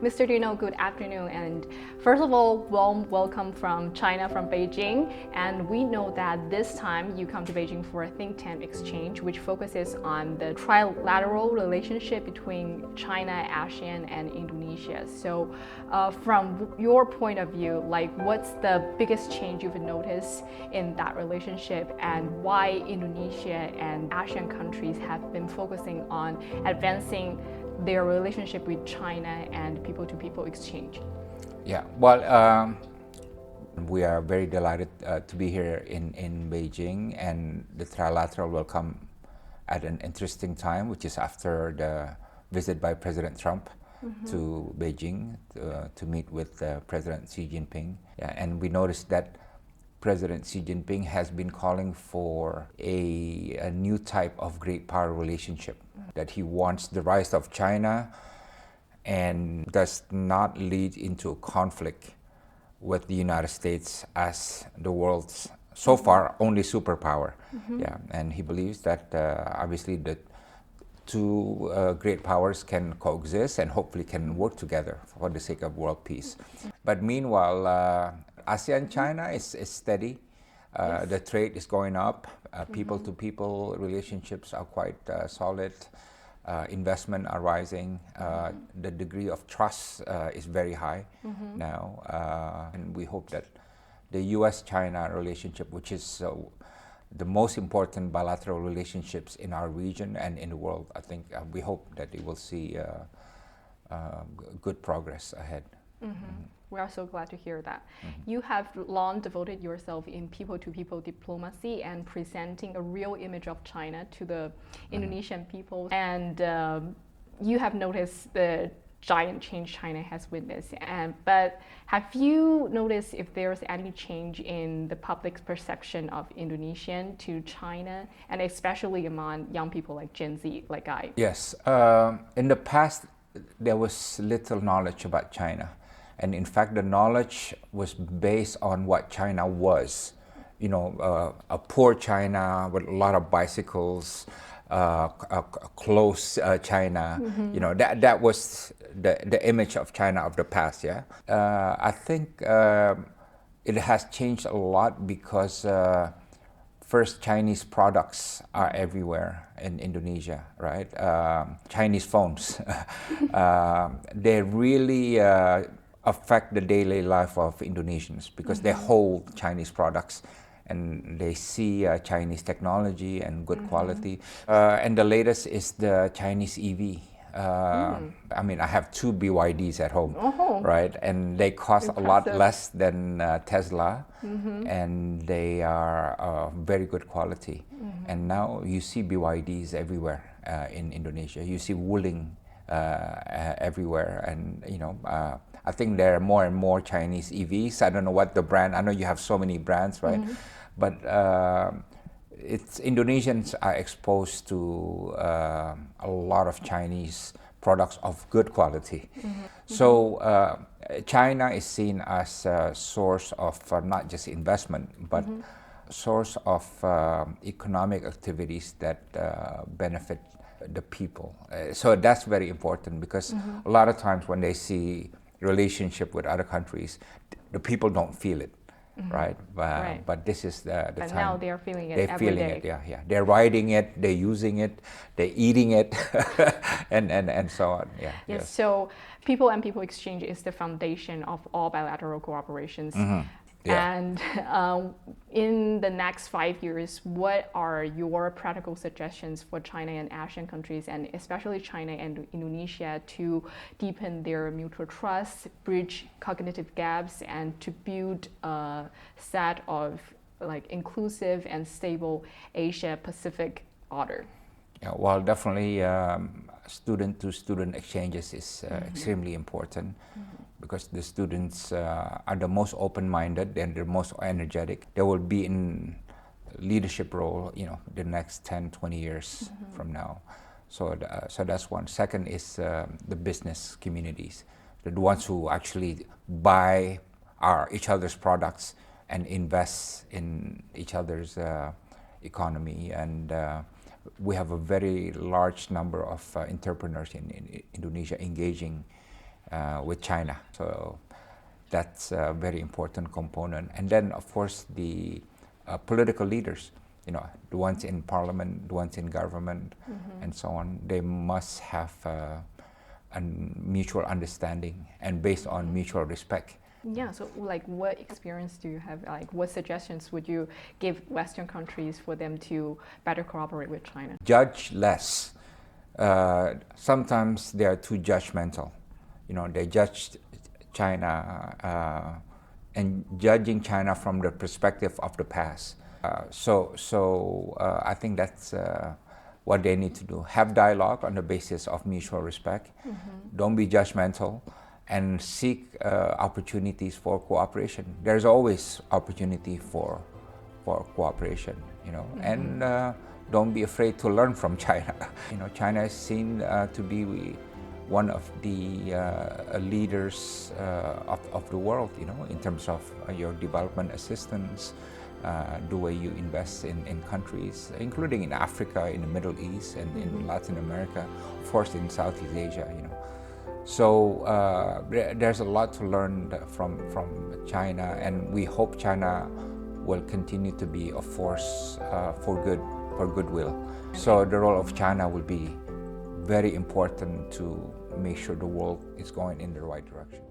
Mr. Dino, good afternoon. And first of all, warm welcome from China, from Beijing. And we know that this time you come to Beijing for a think tank exchange, which focuses on the trilateral relationship between China, ASEAN, and Indonesia. So, from your point of view, what's the biggest change you've noticed in that relationship, and why Indonesia and ASEAN countries have been focusing on advancing their relationship with China and people-to-people exchange? Yeah, well, we are very delighted to be here in Beijing, and the trilateral will come at an interesting time, which is after the visit by President Trump to Beijing to meet with President Xi Jinping. Yeah, and we noticed that President Xi Jinping has been calling for a new type of great power relationship, that he wants the rise of China and does not lead into a conflict with the United States as the world's, so far, only superpower. Yeah, and he believes that obviously the two great powers can coexist and hopefully can work together for the sake of world peace. But meanwhile, ASEAN-China is steady. The trade is going up. People-to-people relationships are quite solid. Investment are rising. The degree of trust is very high now. And we hope that the U.S.-China relationship, which is the most important bilateral relationships in our region and in the world, I think we hope that it will see good progress ahead. We are so glad to hear that. You have long devoted yourself in people-to-people diplomacy and presenting a real image of China to the Indonesian people. And you have noticed the giant change China has witnessed. But have you noticed if there's any change in the public's perception of Indonesian to China, and especially among young people like Gen Z, like I? Yes. In the past, there was little knowledge about China. And in fact, the knowledge was based on what China was. You know, a poor China with a lot of bicycles, a close China. You know, that was the image of China of the past. Yeah, I think it has changed a lot because first, Chinese products are everywhere in Indonesia, right? Chinese phones, they really affect the daily life of Indonesians because they hold Chinese products and they see Chinese technology and good quality. And the latest is the Chinese EV. I mean, I have two BYDs at home, right? And they cost a lot less than Tesla, and they are very good quality. And now you see BYDs everywhere in Indonesia. You see Wuling everywhere, and you know, I think there are more and more Chinese EVs. I don't know what the brand. I know you have so many brands, right? But it's Indonesians are exposed to a lot of Chinese products of good quality. So China is seen as a source of not just investment, but source of economic activities that benefit the people. So that's very important because a lot of times when they see relationship with other countries, the people don't feel it. Right? But this is the but time. Now they're feeling it. They're feeling it. Yeah. They're riding it. They're using it. They're eating it, and so on. Yeah. Yes. So people and people exchange is the foundation of all bilateral cooperations. Yeah. And in the next 5 years, what are your practical suggestions for China and ASEAN countries, and especially China and Indonesia, to deepen their mutual trust, bridge cognitive gaps, and to build a set of inclusive and stable Asia-Pacific order? Yeah, well, definitely student-to-student exchanges is extremely important. Because the students are the most open-minded and the most energetic. They will be in leadership role, you know, the next 10, 20 years from now. So that's one. Second is the business communities, the ones who actually buy each other's products and invest in each other's economy. And we have a very large number of entrepreneurs in Indonesia engaging with China. So that's a very important component. And then, of course, the political leaders, the ones in parliament, the ones in government, and so on, they must have a mutual understanding and based on mutual respect. Yeah, so what experience do you have? What suggestions would you give Western countries for them to better cooperate with China? Judge less. Sometimes they are too judgmental. They judge China and judging China from the perspective of the past. So I think that's what they need to do. Have dialogue on the basis of mutual respect. Don't be judgmental, and seek opportunities for cooperation. There's always opportunity for cooperation, and don't be afraid to learn from China. China is seen to be one of the leaders of the world, in terms of your development assistance, the way you invest in countries, including in Africa, in the Middle East, and in Latin America, of course in Southeast Asia, So there's a lot to learn from China, and we hope China will continue to be a force for goodwill. So the role of China will be very important to make sure the world is going in the right direction.